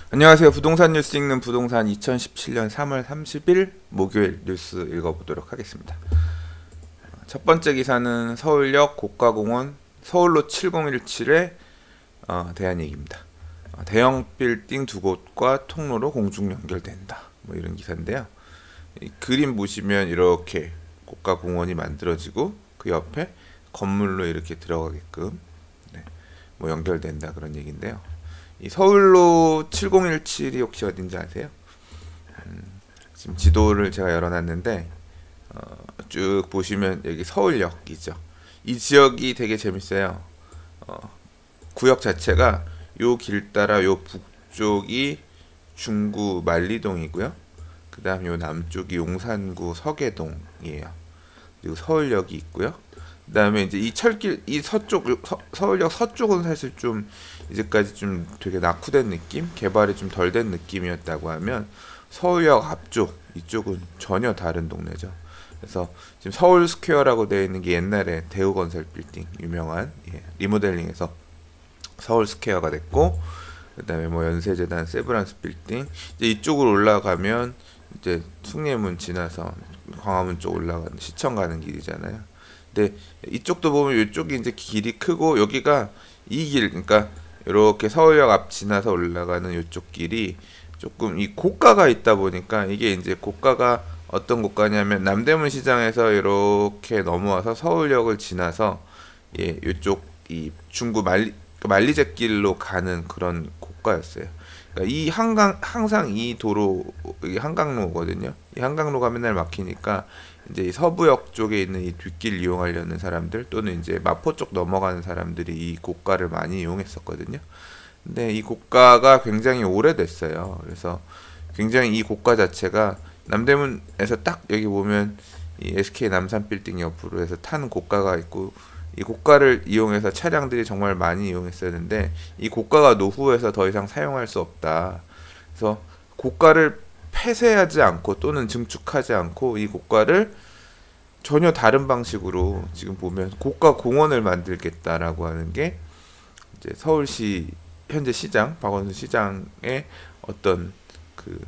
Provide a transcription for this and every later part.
안녕하세요. 부동산 뉴스 읽는 부동산 2017년 3월 30일 목요일 뉴스 읽어보도록 하겠습니다. 첫 번째 기사는 서울역 고가공원 서울로 7017에 대한 얘기입니다. 대형 빌딩 두 곳과 통로로 공중 연결된다. 뭐 이런 기사인데요. 이 그림 보시면 이렇게 고가공원이 만들어지고 그 옆에 건물로 이렇게 들어가게끔 뭐 연결된다 그런 얘기인데요. 이 서울로 7017이 혹시 어딘지 아세요? 지금 지도를 제가 열어놨는데 쭉 보시면 여기 서울역이죠. 이 지역이 되게 재밌어요. 구역 자체가 요 길 따라 요 북쪽이 중구 만리동이고요. 그 다음 요 남쪽이 용산구 서계동이에요. 그리고 서울역이 있고요. 그 다음에 이제 이 철길, 이 서쪽, 서울역 서쪽은 사실 좀 이제까지 좀 되게 낙후된 느낌? 개발이 좀 덜 된 느낌이었다고 하면 서울역 앞쪽, 이쪽은 전혀 다른 동네죠. 그래서 지금 서울 스퀘어라고 되어 있는 게 옛날에 대우건설 빌딩, 유명한, 리모델링해서 서울 스퀘어가 됐고, 그 다음에 뭐 연세재단 세브란스 빌딩, 이제 이쪽으로 올라가면 이제 숭례문 지나서 광화문 쪽 올라가는 시청 가는 길이잖아요. 근데 이쪽도 보면 이쪽이 이제 길이 크고 여기가 이 길, 그러니까 이렇게 서울역 앞 지나서 올라가는 이쪽 길이 조금 이 고가가 있다 보니까 이게 이제 고가가 어떤 고가냐면 남대문 시장에서 이렇게 넘어와서 서울역을 지나서 이쪽 이 중구 만리제길로 가는 그런 고가였어요. 그러니까 이 한강 항상 이 도로 이게 한강로거든요. 이 한강로가 맨날 막히니까 이제 이 서부역 쪽에 있는 이 뒷길 이용하려는 사람들 또는 이제 마포 쪽 넘어가는 사람들이 이 고가를 많이 이용했었거든요. 근데 이 고가가 굉장히 오래됐어요. 그래서 굉장히 이 고가 자체가 남대문에서 딱 여기 보면 이 SK 남산 빌딩 옆으로 해서 타는 고가가 있고 이 고가를 이용해서 차량들이 정말 많이 이용했었는데 이 고가가 노후해서 더 이상 사용할 수 없다. 그래서 고가를 폐쇄하지 않고 또는 증축하지 않고 이 고가를 전혀 다른 방식으로 지금 보면 고가 공원을 만들겠다라고 하는 게 이제 서울시 현재 시장 박원순 시장의 어떤 그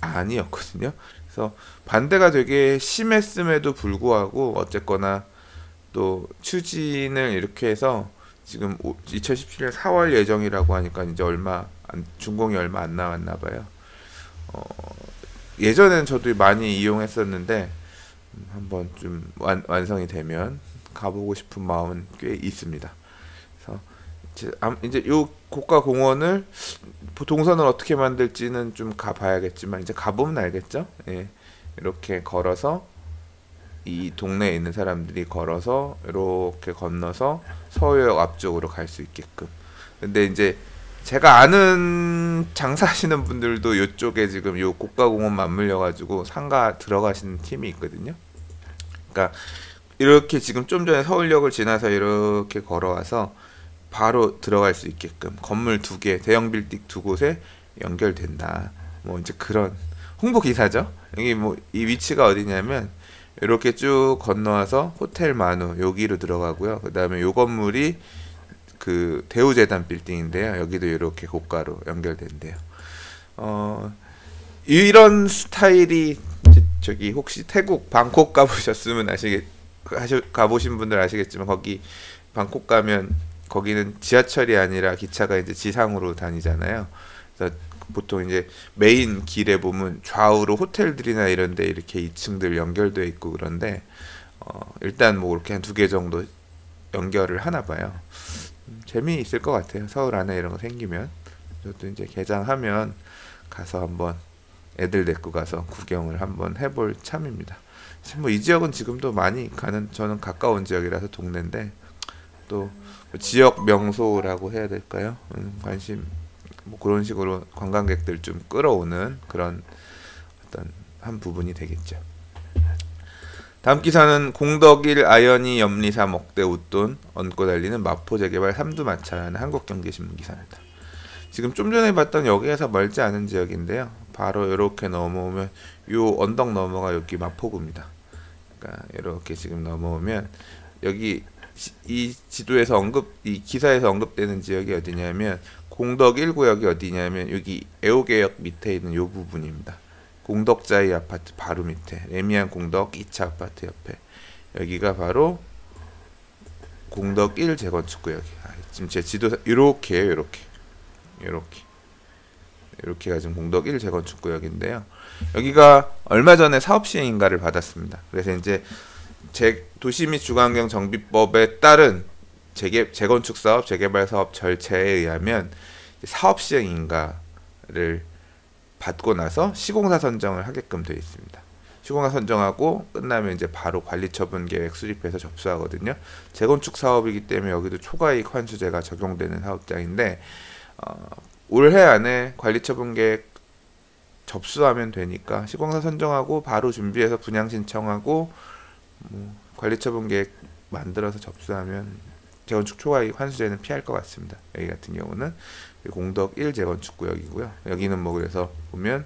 안이었거든요. 그래서 반대가 되게 심했음에도 불구하고 어쨌거나 또 추진을 이렇게 해서 지금 2017년 4월 예정이라고 하니까 이제 준공이 얼마 안 남았나 봐요. 예전엔 저도 많이 이용했었는데 한번 좀 완성이 되면 가보고 싶은 마음은 꽤 있습니다. 그래서 이제 요 고가 공원을 동선을 어떻게 만들지는 좀 가봐야겠지만 이제 가보면 알겠죠. 이렇게 걸어서 이 동네에 있는 사람들이 걸어서 이렇게 건너서 서울역 앞쪽으로 갈 수 있게끔. 근데 이제 제가 아는 장사하시는 분들도 이쪽에 지금 요 고가공원 맞물려 가지고 상가 들어가시는 팀이 있거든요. 그러니까 이렇게 지금 좀 전에 서울역을 지나서 이렇게 걸어와서 바로 들어갈 수 있게끔 건물 두 개, 대형 빌딩 두 곳에 연결된다. 뭐 이제 그런 홍보 기사죠. 여기 뭐 이 위치가 어디냐면 이렇게 쭉 건너와서 호텔 만우 여기로 들어가고요. 그 다음에 요 건물이 그 대우재단 빌딩인데요. 여기도 이렇게 고가로 연결된대요. 이런 스타일이 저기 혹시 태국 방콕 가보셨으면 가보신 분들 아시겠지만 거기 방콕 가면 거기는 지하철이 아니라 기차가 이제 지상으로 다니잖아요. 그래서 보통 이제 메인 길에 보면 좌우로 호텔들이나 이런데 이렇게 2층들 연결돼 있고 그런데 일단 뭐 이렇게 한 두 개 정도 연결을 하나 봐요. 재미있을 것 같아요. 서울 안에 이런 거 생기면 저도 이제 개장하면 가서 한번 애들 데리고 가서 구경을 한번 해볼 참입니다. 뭐 이 지역은 지금도 많이 가는 저는 가까운 지역이라서 동네인데 또 지역 명소라고 해야 될까요? 관심 뭐 그런 식으로 관광객들 좀 끌어오는 그런 어떤 한 부분이 되겠죠. 다음 기사는 공덕일 아연이 염리사 먹대 웃돈 얹고 달리는 마포 재개발 삼두마차라는 한국경제신문 기사입니다. 지금 좀 전에 봤던 여기에서 멀지 않은 지역인데요. 바로 이렇게 넘어오면 요 언덕 넘어가 여기 마포구입니다. 그러니까 이렇게 지금 넘어오면 여기 이 지도에서 이 기사에서 언급되는 지역이 어디냐면 공덕 1구역이 어디냐면 여기 애호개역 밑에 있는 요 부분입니다. 공덕자이 아파트 바로 밑에 레미안 공덕 2차 아파트 옆에 여기가 바로 공덕 1 재건축구역이. 지금 제 지도사 이렇게요, 이렇게가 지금 공덕 1 재건축구역인데요. 여기가 얼마 전에 사업 시행 인가를 받았습니다. 그래서 이제 도시 및 주거환경 정비법에 따른 재건축 사업, 재개발 사업 절차에 의하면 사업 시행 인가를 받고 나서 시공사 선정을 하게끔 되어 있습니다. 시공사 선정하고 끝나면 이제 바로 관리처분 계획 수립해서 접수하거든요. 재건축 사업이기 때문에 여기도 초과이익 환수제가 적용되는 사업장인데 올해 안에 관리처분 계획 접수하면 되니까 시공사 선정하고 바로 준비해서 분양 신청하고 관리처분 계획 만들어서 접수하면 재건축 초과이익 환수제는 피할 것 같습니다. 여기 같은 경우는 공덕 1 재건축구역이고요. 여기는 뭐 그래서 보면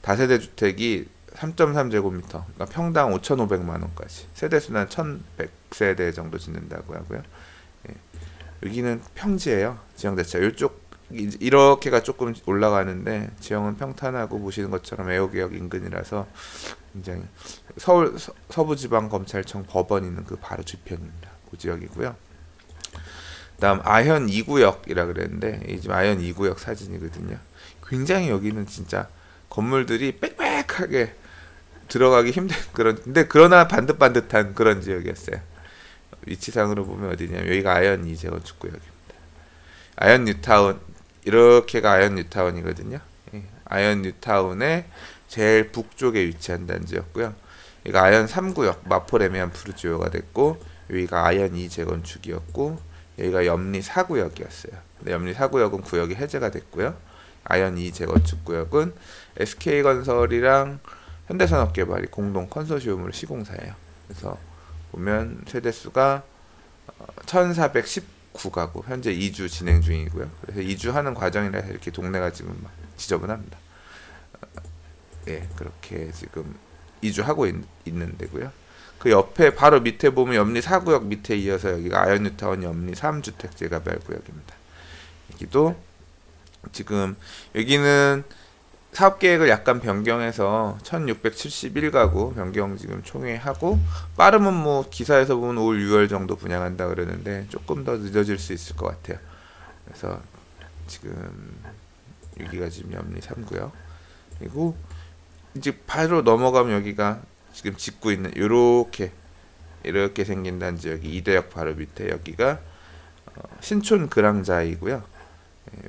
다세대 주택이 3.3제곱미터, 그러니까 평당 5,500만 원까지, 세대수는 1,100세대 정도 짓는다고 하고요. 예. 여기는 평지예요. 지형 자체가 이쪽 이렇게가 조금 올라가는데 지형은 평탄하고 보시는 것처럼 애호개역 인근이라서 굉장히 서울 서부지방검찰청 법원 있는 그 바로 뒤편입니다. 그 지역이고요. 다음 아현 2구역이라 그랬는데 이 지금 아현 2구역 사진이거든요. 굉장히 여기는 진짜 건물들이 빽빽하게 들어가기 힘든 근데 그러나 반듯반듯한 그런 지역이었어요. 위치상으로 보면 어디냐면 여기가 아현 2 재건축구역입니다. 아현 뉴타운, 이렇게가 아현 뉴타운이거든요. 아현 뉴타운의 제일 북쪽에 위치한 단지였고요. 여기가 아현 3구역 마포 레미안 푸르지오가 됐고, 여기가 아현 2 재건축이었고, 여기가 염리 4구역이었어요. 근데 염리 4구역은 구역이 해제가 됐고요. 아현 2 재건축구역은 SK건설이랑 현대산업개발이 공동 컨소시엄으로 시공사예요. 그래서 보면 세대수가 1419가구, 현재 이주 진행 중이고요. 그래서 이주하는 과정이라서 이렇게 동네가 지금 막 지저분합니다. 예, 그렇게 지금 이주하고 있는 데고요. 그 옆에 바로 밑에 보면 염리 4구역 밑에 이어서 여기가 아현 뉴타운 염리 3주택 재개발 구역입니다. 여기도 지금 여기는 사업계획을 약간 변경해서 1671가구 변경 지금 총회하고, 빠르면 뭐 기사에서 보면 올 6월 정도 분양한다 그러는데 조금 더 늦어질 수 있을 것 같아요. 그래서 지금 여기가 지금 염리 3구역, 그리고 이제 바로 넘어가면 여기가 지금 짓고 있는 이렇게 생긴 단지역이 이대역 바로 밑에 여기가 신촌 그랑자이고요.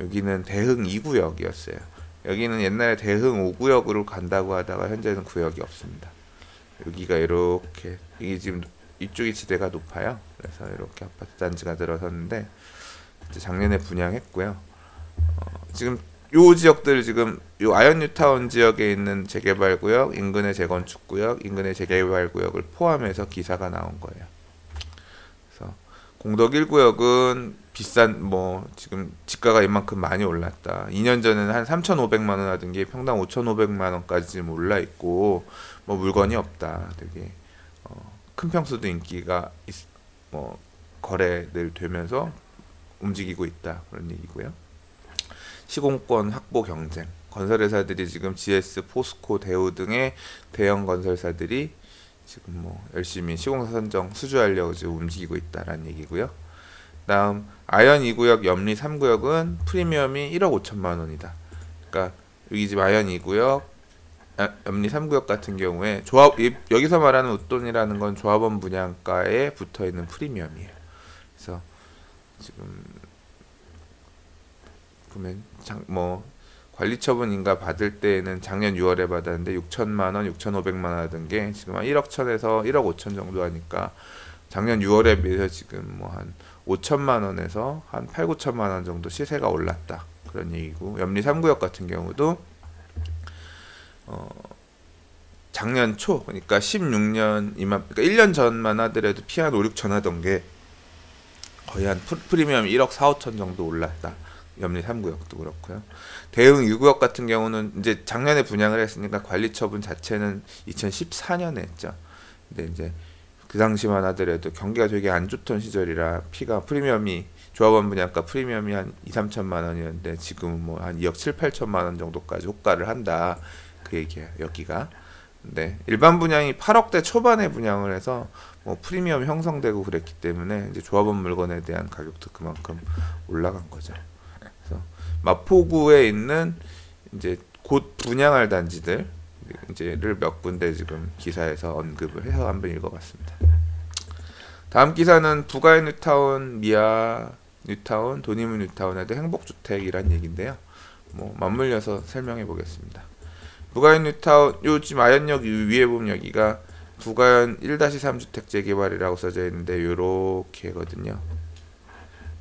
여기는 대흥 2구역이었어요. 여기는 옛날에 대흥 5구역으로 간다고 하다가 현재는 구역이 없습니다. 여기가 이렇게, 이게 지금 이쪽이 지대가 높아요. 그래서 이렇게 아파트 단지가 들어섰는데 이제 작년에 분양했고요. 지금 요 지역들, 지금 요 아현 뉴타운 지역에 있는 재개발구역, 인근의 재건축구역, 인근의 재개발구역을 포함해서 기사가 나온 거예요. 그래서 공덕 1구역은 비싼, 뭐 지금 지가가 이만큼 많이 올랐다. 2년 전에는 한 3,500만 원 하던 게 평당 5,500만 원까지 지금 올라 있고, 뭐 물건이 없다. 되게 큰 평수도 인기가 뭐 거래들 되면서 움직이고 있다, 그런 얘기고요. 시공권 확보 경쟁, 건설회사들이 지금 GS, 포스코, 대우 등의 대형 건설사들이 지금 뭐 열심히 시공사 선정 수주하려고 지금 움직이고 있다라는 얘기고요. 다음 아현 2구역, 염리 3구역은 프리미엄이 1억 5천만 원이다. 그러니까 여기 지금 아현 2구역, 염리 3구역 같은 경우에 여기서 말하는 웃돈이라는 건 조합원 분양가에 붙어 있는 프리미엄이에요. 그래서 지금 보면 뭐 관리처분 인가 받을 때에는 작년 6월에 받았는데 6천만 원, 6,500만 원 하던 게 지금 한 1억 천에서 1억 5천 정도 하니까 작년 6월에 비해서 지금 뭐 한 5천만 원에서 한 8, 9천만 원 정도 시세가 올랐다, 그런 얘기고, 염리 3구역 같은 경우도 작년 초, 그러니까 16년 그러니까 1년 전만 하더라도 피 한 5, 6천 하던 게 거의 한 프리미엄 1억 4, 5천 정도 올랐다. 염리 3구역도 그렇고요. 대흥 2구역 같은 경우는 이제 작년에 분양을 했으니까 관리처분 자체는 2014년에 했죠. 근데 이제 그 당시만 하더라도 경기가 되게 안 좋던 시절이라 프리미엄이 조합원 분양가 프리미엄이 한 2, 3천만 원이었는데 지금은 뭐 한 2억 7, 8천만 원 정도까지 호가를 한다. 그 얘기야, 여기가. 네, 일반 분양이 8억대 초반에 분양을 해서 뭐 프리미엄 형성되고 그랬기 때문에 이제 조합원 물건에 대한 가격도 그만큼 올라간 거죠. 그래서 마포구에 있는 이제 곧 분양할 단지들 이제를 몇 군데 지금 기사에서 언급을 해서 한번 읽어봤습니다. 다음 기사는 부가의 뉴타운, 미아 뉴타운, 도니문 뉴타운에도 행복주택이란 얘기인데요. 뭐 맞물려서 설명해 보겠습니다. 부가현 뉴타운, 요 지금 아현역 위에 보면 여기가 부가현 1-3주택 재개발이라고 써져 있는데 요렇게거든요.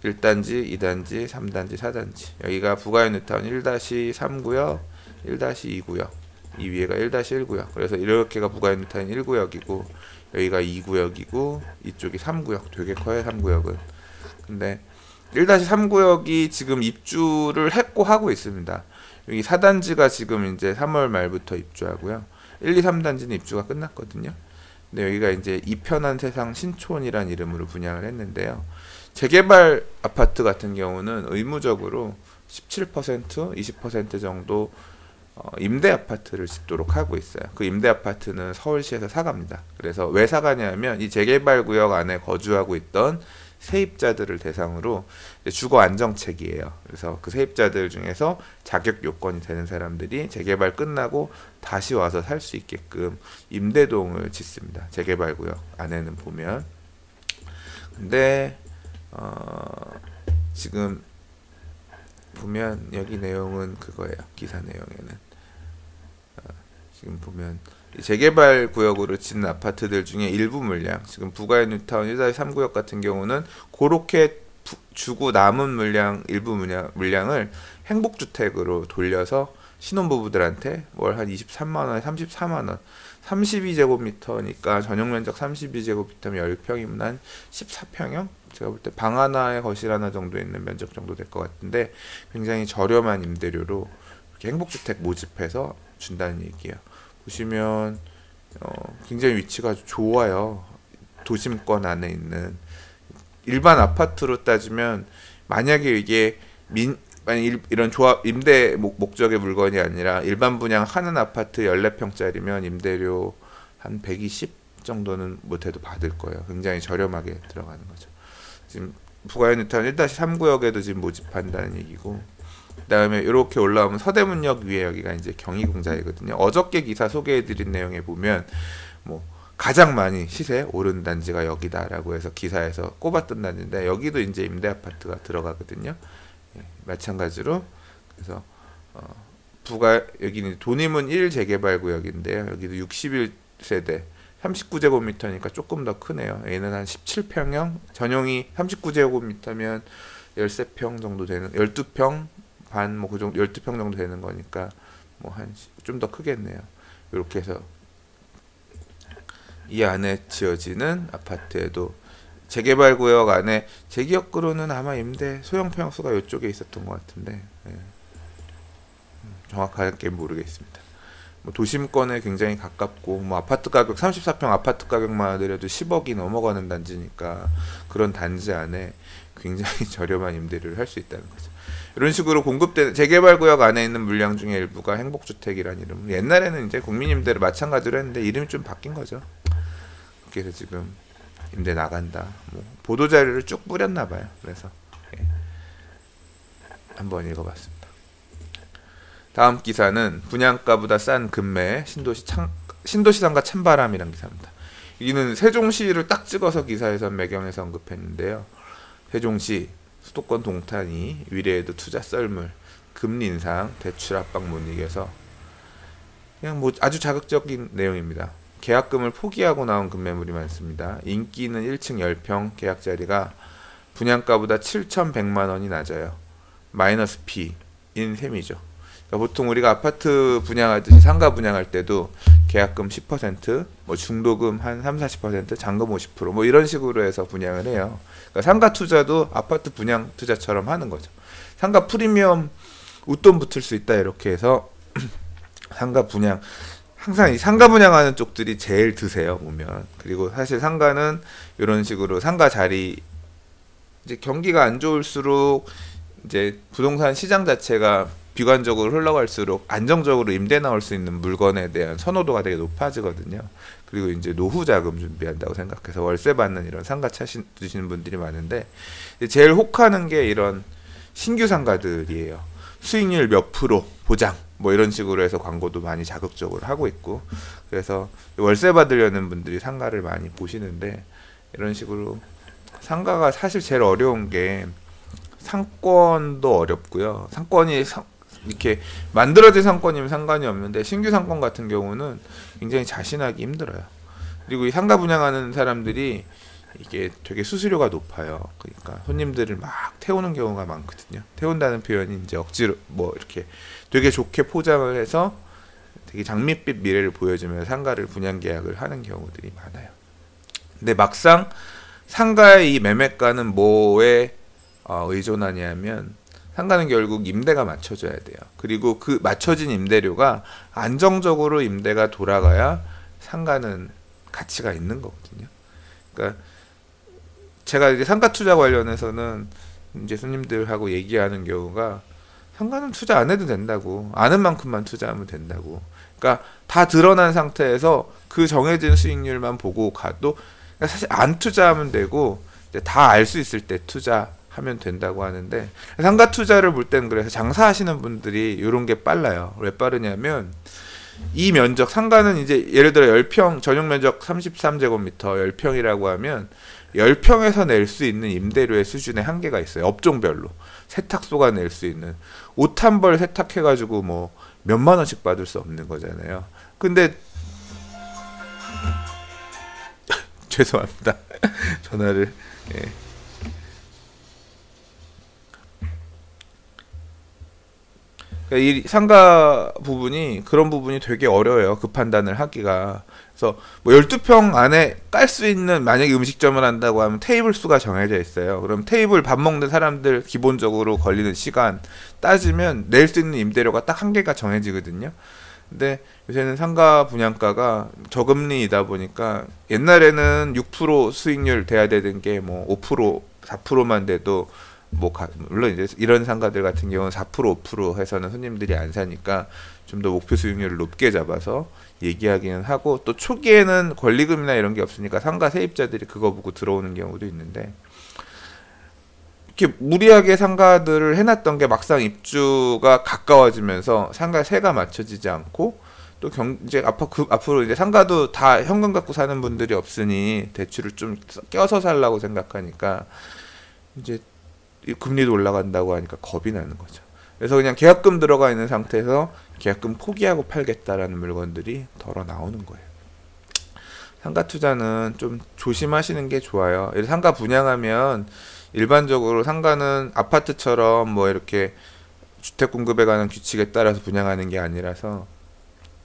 1단지, 2단지, 3단지, 4단지. 여기가 부가현 뉴타운 1-3구역, 1-2구역. 이 위에가 1-1구역. 그래서 이렇게가 부가현 뉴타운 1구역이고 여기가 2구역이고 이쪽이 3구역. 되게 커요, 3구역은. 근데 1-3구역이 지금 입주를 했고 하고 있습니다. 여기 4단지가 지금 이제 3월 말부터 입주하고요. 1, 2, 3단지는 입주가 끝났거든요. 근데 여기가 이제 이편한 세상 신촌이란 이름으로 분양을 했는데요. 재개발 아파트 같은 경우는 의무적으로 17%, 20% 정도 임대 아파트를 짓도록 하고 있어요. 그 임대 아파트는 서울시에서 사갑니다. 그래서 왜 사가냐면 이 재개발 구역 안에 거주하고 있던 세입자들을 대상으로 주거 안정책이에요. 그래서 그 세입자들 중에서 자격 요건이 되는 사람들이 재개발 끝나고 다시 와서 살 수 있게끔 임대동을 짓습니다. 재개발 구역 안에는 보면. 근데 지금 보면 여기 내용은 그거예요. 기사 내용에는 지금 보면 재개발 구역으로 짓는 아파트들 중에 일부 물량, 지금 부가현 뉴타운 1-3구역 같은 경우는 그렇게 주고 남은 물량, 일부 물량을 행복주택으로 돌려서 신혼부부들한테 월 한 23만원에 34만원, 32제곱미터니까 전용면적 32제곱미터면 10평이면 한 14평형? 제가 볼 때 방 하나에 거실 하나 정도 있는 면적 정도 될 것 같은데 굉장히 저렴한 임대료로 이렇게 행복주택 모집해서 준다는 얘기예요. 보시면 굉장히 위치가 좋아요. 도심권 안에 있는 일반 아파트로 따지면 만약에 이게 이런 조합 임대 목적의 물건이 아니라 일반 분양하는 아파트 14평짜리면 임대료 한 120 정도는 못해도 받을 거예요. 굉장히 저렴하게 들어가는 거죠. 지금 부가현 뉴타운 1-3구역에도 지금 모집한다는 얘기고, 그 다음에 이렇게 올라오면 서대문역 위에 여기가 이제 경희공자이거든요. 어저께 기사 소개해드린 내용에 보면 뭐 가장 많이 시세 오른 단지가 여기다라고 해서 기사에서 꼽았던 단지인데 여기도 이제 임대 아파트가 들어가거든요. 예, 마찬가지로 그래서 여기는 도니문 1 재개발 구역인데요. 여기도 61세대 39제곱미터니까 조금 더 크네요. 얘는 한 17평형, 전용이 39제곱미터면 13평 정도 되는, 12평 반 뭐 그 정도, 12평 정도 되는 거니까 뭐 한 좀 더 크겠네요. 이렇게 해서 이 안에 지어지는 아파트에도 재개발 구역 안에 제 기억으로는 아마 임대 소형 평수가 이쪽에 있었던 것 같은데 예. 정확하게 모르겠습니다. 뭐 도심권에 굉장히 가깝고 뭐 아파트 가격 34평 아파트 가격만 하더라도 10억이 넘어가는 단지니까 그런 단지 안에 굉장히 저렴한 임대료를 할 수 있다는 거죠. 이런 식으로 공급되는 재개발 구역 안에 있는 물량 중에 일부가 행복주택이라는 이름. 옛날에는 이제 국민임대를 마찬가지로 했는데 이름이 좀 바뀐 거죠. 그래서 지금 임대 나간다. 뭐 보도 자료를 쭉 뿌렸나 봐요. 그래서 예. 한번 읽어봤습니다. 다음 기사는 분양가보다 싼 금매 신도시상가 찬바람이라는 기사입니다. 여기는 세종시를 딱 찍어서 기사에서 매경에서 언급했는데요. 세종시 수도권 동탄이 위례에도 투자 썰물, 금리 인상, 대출 압박 못 이겨서 그냥 뭐 아주 자극적인 내용입니다. 계약금을 포기하고 나온 금매물이 많습니다. 인기 있는 1층 10평 계약 자리가 분양가보다 7,100만 원이 낮아요. 마이너스 P인 셈이죠. 그러니까 보통 우리가 아파트 분양하듯이 상가 분양할 때도 계약금 10%, 뭐 중도금 한 30-40%, 잔금 50%, 뭐 이런 식으로 해서 분양을 해요. 그러니까 상가 투자도 아파트 분양 투자처럼 하는 거죠. 상가 프리미엄 웃돈 붙을 수 있다 이렇게 해서 상가 분양 항상 이 상가 분양하는 쪽들이 제일 드세요 보면. 그리고 사실 상가는 이런 식으로 상가 자리 이제 경기가 안 좋을수록 이제 부동산 시장 자체가 비관적으로 흘러갈수록 안정적으로 임대 나올 수 있는 물건에 대한 선호도가 되게 높아지거든요. 그리고 이제 노후 자금 준비한다고 생각해서 월세 받는 이런 상가 찾으시는 분들이 많은데 제일 혹하는 게 이런 신규 상가들이에요. 수익률 몇 프로 보장 뭐 이런 식으로 해서 광고도 많이 자극적으로 하고 있고, 그래서 월세 받으려는 분들이 상가를 많이 보시는데 이런 식으로 상가가 사실 제일 어려운 게 상권도 어렵고요. 상권이 이렇게 만들어진 상권이면 상관이 없는데 신규 상권 같은 경우는 굉장히 자신하기 힘들어요. 그리고 이 상가 분양하는 사람들이 이게 되게 수수료가 높아요. 그러니까 손님들을 막 태우는 경우가 많거든요. 태운다는 표현이 이제 억지로 뭐 이렇게 되게 좋게 포장을 해서 되게 장밋빛 미래를 보여주면서 상가를 분양 계약을 하는 경우들이 많아요. 근데 막상 상가의 이 매매가는 뭐에 의존하냐면 상가는 결국 임대가 맞춰져야 돼요. 그리고 그 맞춰진 임대료가 안정적으로 임대가 돌아가야 상가는 가치가 있는 거거든요. 그러니까 제가 이제 상가 투자 관련해서는 이제 손님들하고 얘기하는 경우가 상가는 투자 안 해도 된다고, 아는 만큼만 투자하면 된다고. 그러니까 다 드러난 상태에서 그 정해진 수익률만 보고 가도 그러니까 사실 안 투자하면 되고 다 알 수 있을 때 투자하면 된다고 하는데, 상가 투자를 볼 때는 그래서 장사하시는 분들이 이런 게 빨라요. 왜 빠르냐면 이 면적, 상가는 이제 예를 들어 10평 전용 면적 33제곱미터 10평이라고 하면 10평에서 낼 수 있는 임대료의 수준의 한계가 있어요. 업종별로. 세탁소가 낼 수 있는, 옷 한 벌 세탁해가지고 뭐 몇만 원씩 받을 수 없는 거잖아요. 근데 죄송합니다. 전화를 예. 이 상가 부분이 그런 부분이 되게 어려워요. 그 판단을 하기가. 그래서 뭐 12평 안에 깔 수 있는, 만약에 음식점을 한다고 하면 테이블 수가 정해져 있어요. 그럼 테이블 밥 먹는 사람들 기본적으로 걸리는 시간 따지면 낼 수 있는 임대료가 딱 한계가 정해지거든요. 근데 요새는 상가 분양가가 저금리이다 보니까 옛날에는 6% 수익률 돼야 되는 게 뭐 5% 4%만 돼도 뭐 물론 이제 이런 상가들 같은 경우는 4% 5% 해서는 손님들이 안 사니까 좀 더 목표 수익률을 높게 잡아서 얘기하기는 하고, 또 초기에는 권리금이나 이런 게 없으니까 상가 세입자들이 그거 보고 들어오는 경우도 있는데, 이렇게 무리하게 상가들을 해놨던 게 막상 입주가 가까워지면서 상가 세가 맞춰지지 않고, 또 이제 앞으로 이제 상가도 다 현금 갖고 사는 분들이 없으니 대출을 좀 껴서 살라고 생각하니까 이제 금리도 올라간다고 하니까 겁이 나는 거죠. 그래서 그냥 계약금 들어가 있는 상태에서 계약금 포기하고 팔겠다라는 물건들이 덜어 나오는 거예요. 상가 투자는 좀 조심하시는 게 좋아요. 상가 분양하면 일반적으로 상가는 아파트처럼 뭐 이렇게 주택 공급에 관한 규칙에 따라서 분양하는 게 아니라서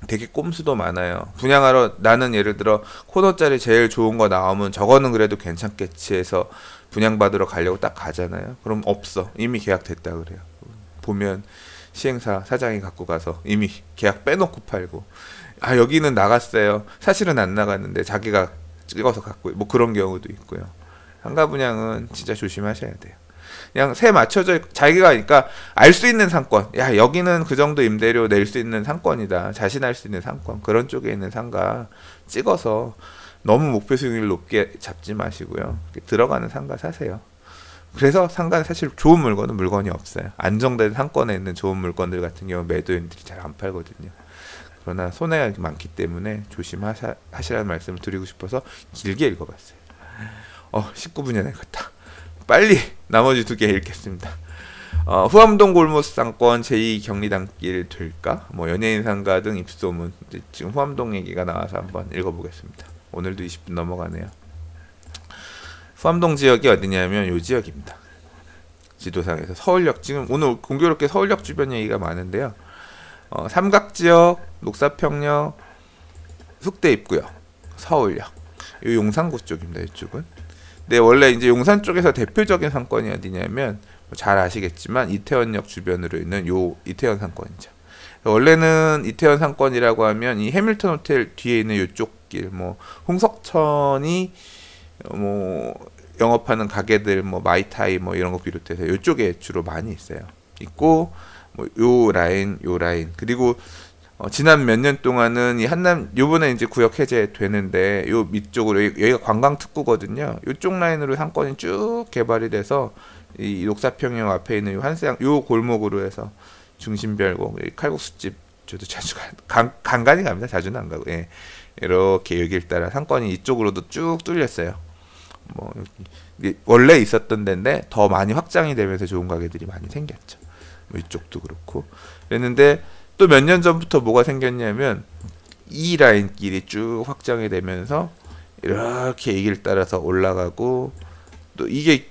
되게 꼼수도 많아요. 분양하러 나는 예를 들어 코너짜리 제일 좋은 거 나오면 저거는 그래도 괜찮겠지 해서 분양받으러 가려고 딱 가잖아요. 그럼 없어. 이미 계약됐다 그래요. 보면 시행사 사장이 갖고 가서 이미 계약 빼놓고 팔고, 아 여기는 나갔어요. 사실은 안 나갔는데 자기가 찍어서 갖고, 뭐 그런 경우도 있고요. 상가 분양은 진짜 조심하셔야 돼요. 그냥 세 맞춰져 자기가, 그러니까 알 수 있는 상권, 야 여기는 그 정도 임대료 낼 수 있는 상권이다, 자신할 수 있는 상권, 그런 쪽에 있는 상가 찍어서 너무 목표 수익률 높게 잡지 마시고요. 들어가는 상가 사세요. 그래서 상가는 사실 좋은 물건은 물건이 없어요. 안정된 상권에 있는 좋은 물건들 같은 경우 매도인들이 잘 안 팔거든요. 그러나 손해가 많기 때문에 조심하시라는 말씀을 드리고 싶어서 길게 읽어봤어요. 19분이나 읽었다. 빨리 나머지 2개 읽겠습니다. 후암동 골목상권 제2경리단길 될까? 뭐 연예인 상가 등 입소문. 지금 후암동 얘기가 나와서 한번 읽어보겠습니다. 오늘도 20분 넘어가네요. 후암동 지역이 어디냐면 요 지역입니다. 지도상에서 서울역, 지금 오늘 공교롭게 서울역 주변 얘기가 많은데요. 삼각지역, 녹사평역, 숙대 입구역, 서울역, 요 용산구 쪽입니다. 이쪽은. 근데 원래 이제 용산 쪽에서 대표적인 상권이 어디냐면 잘 아시겠지만 이태원역 주변으로 있는 요 이태원 상권이죠. 원래는 이태원 상권이라고 하면 이 해밀턴 호텔 뒤에 있는 이쪽 길, 뭐 홍석천이 뭐 영업하는 가게들, 뭐 마이타이 뭐 이런 거 비롯해서 이쪽에 주로 많이 있어요. 있고 뭐 요 라인, 요 라인, 그리고 지난 몇 년 동안은 이 한남, 요번에 이제 구역 해제 되는데 요 밑쪽으로, 여기가 관광 특구거든요. 요쪽 라인으로 상권이 쭉 개발이 돼서 이 녹사평역 앞에 있는 요 한세양 요 골목으로 해서 중심별고 칼국수집, 저도 자주 간간히 갑니다. 자주는 안 가고, 예. 이렇게 여길 따라 상권이 이쪽으로도 쭉 뚫렸어요. 뭐 원래 있었던 데인데 더 많이 확장이 되면서 좋은 가게들이 많이 생겼죠. 뭐 이쪽도 그렇고 그랬는데, 또 몇 년 전부터 뭐가 생겼냐면 이 라인 길이 쭉 확장이 되면서 이렇게 이 길 따라서 올라가고, 또 이게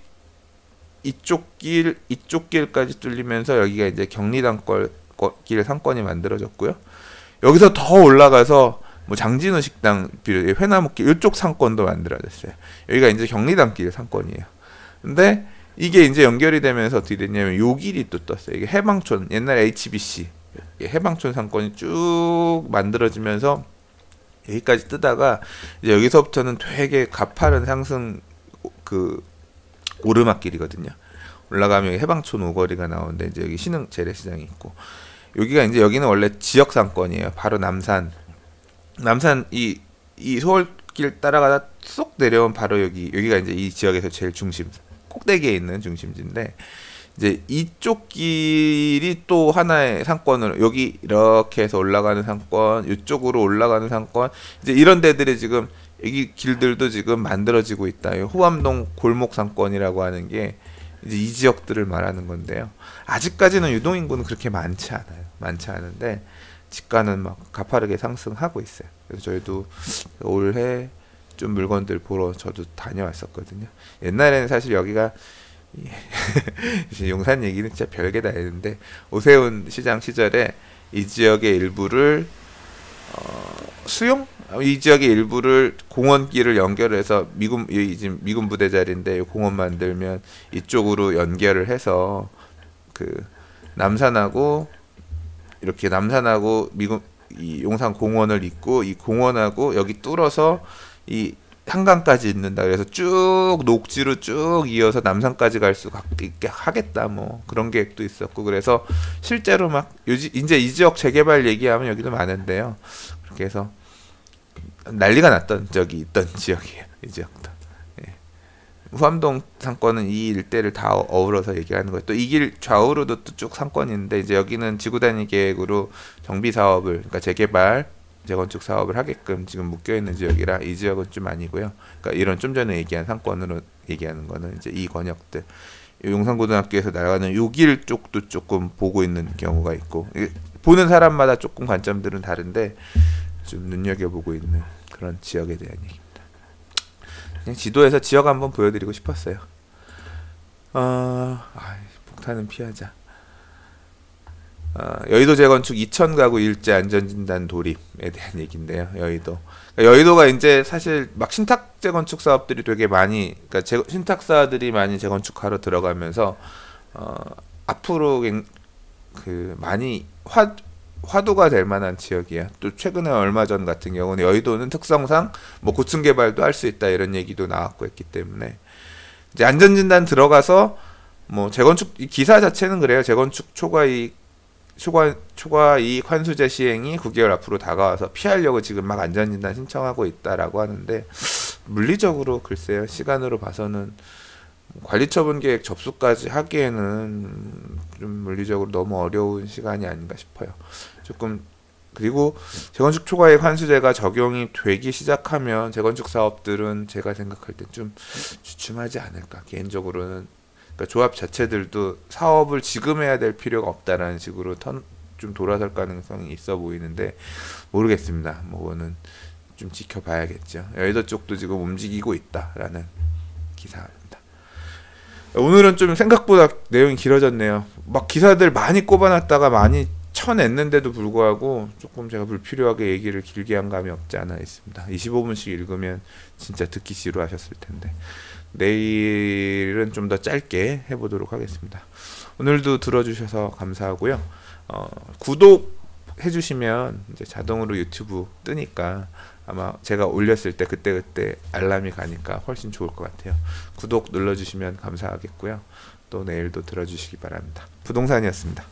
이쪽 길까지 뚫리면서 여기가 이제 경리단길 상권이 만들어졌고요. 여기서 더 올라가서 뭐 장진우 식당 비롯 회나무길 이쪽 상권도 만들어졌어요. 여기가 이제 경리단길 상권이에요. 근데 이게 이제 연결이 되면서 어떻게 됐냐면 요 길이 또 떴어요. 이게 해방촌, 옛날 HBC 해방촌 상권이 쭉 만들어지면서 여기까지 뜨다가 이제 여기서부터는 되게 가파른 상승 오르막길이거든요. 올라가면 해방촌 오거리가 나오는데 이제 여기 신흥 재래시장이 있고, 여기가 이제 여기는 원래 지역 상권이에요. 바로 남산 이 서울길 따라가다 쏙 내려온 바로 여기가 이제 이 지역에서 제일 중심, 꼭대기에 있는 중심지인데, 이제 이쪽 길이 또 하나의 상권으로, 여기 이렇게 해서 올라가는 상권, 이쪽으로 올라가는 상권, 이제 이런 데들이 지금, 여기 길들도 지금 만들어지고 있다. 호암동 골목 상권이라고 하는 게 이제 이 지역들을 말하는 건데요. 아직까지는 유동인구는 그렇게 많지 않은데 집가는 막 가파르게 상승하고 있어요. 그래서 저희도 올해 좀 물건들 보러 저도 다녀왔었거든요. 옛날에는 사실 여기가 용산 얘기는 진짜 별게 다 있는데, 오세훈 시장 시절에 이 지역의 일부를 이 지역의 일부를 공원길을 연결해서 미군 부대 자리인데 공원 만들면 이쪽으로 연결을 해서 그 남산하고 이 용산 공원을 잇고, 이 공원하고 여기 뚫어서 이 한강까지 있는다. 그래서 쭉 녹지로 쭉 이어서 남산까지 갈 수 있게 하겠다. 뭐 그런 계획도 있었고, 그래서 실제로 막 이제 이 지역 재개발 얘기하면 여기도 많은데요. 그렇게 해서 난리가 났던 적이 있던 지역이에요. 이 지역도. 예. 후암동 상권은 이 일대를 다 어우러서 얘기하는 거예요. 또 이 길 좌우로도 또 쭉 상권인데, 이제 여기는 지구단위 계획으로 정비 사업을, 그러니까 재개발, 재건축 사업을 하게끔 지금 묶여 있는 지역이라 이 지역은 좀 아니고요. 그러니까 이런 좀 전에 얘기한 상권으로 얘기하는 거는 이제 이 권역들, 용산고등학교에서 나가는 요 길 쪽도 조금 보고 있는 경우가 있고, 보는 사람마다 조금 관점들은 다른데 좀 눈여겨보고 있는 그런 지역에 대한 얘기입니다. 그냥 지도에서 지역 한번 보여드리고 싶었어요. 폭탄은 피하자. 여의도 재건축 2,000가구 일제 안전진단 돌입에 대한 얘기인데요. 여의도. 그러니까 여의도가 이제 사실 막 신탁 재건축 사업들이 되게 많이, 그러니까 신탁사들이 많이 재건축하러 들어가면서 앞으로 많이 화두가 될 만한 지역이야. 또 최근에 얼마 전 같은 경우는 여의도는 특성상 뭐 고층 개발도 할 수 있다 이런 얘기도 나왔고 했기 때문에 이제 안전진단 들어가서 뭐 재건축 기사 자체는 그래요. 재건축 초과이익 환수제 시행이 9개월 앞으로 다가와서 피하려고 지금 막 안전진단 신청하고 있다라고 하는데, 물리적으로 글쎄요, 시간으로 봐서는 관리처분 계획 접수까지 하기에는 좀 물리적으로 너무 어려운 시간이 아닌가 싶어요. 조금. 그리고 재건축 초과이익 환수제가 적용이 되기 시작하면 재건축 사업들은 제가 생각할 때 좀 주춤하지 않을까, 개인적으로는. 그러니까 조합 자체들도 사업을 지금 해야 될 필요가 없다라는 식으로 좀 돌아설 가능성이 있어 보이는데 모르겠습니다. 뭐는 좀 지켜봐야겠죠. 여의도 쪽도 지금 움직이고 있다라는 기사입니다. 오늘은 좀 생각보다 내용이 길어졌네요. 막 기사들 많이 꼽아놨다가 많이 쳐냈는데도 불구하고 조금 제가 불필요하게 얘기를 길게 한 감이 없지 않아 있습니다. 25분씩 읽으면 진짜 듣기 지루하셨을 텐데 내일은 좀 더 짧게 해보도록 하겠습니다. 오늘도 들어주셔서 감사하고요. 구독 해주시면 이제 자동으로 유튜브 뜨니까 아마 제가 올렸을 때 그때그때 알람이 가니까 훨씬 좋을 것 같아요. 구독 눌러주시면 감사하겠고요. 또 내일도 들어주시기 바랍니다. 부동산이었습니다.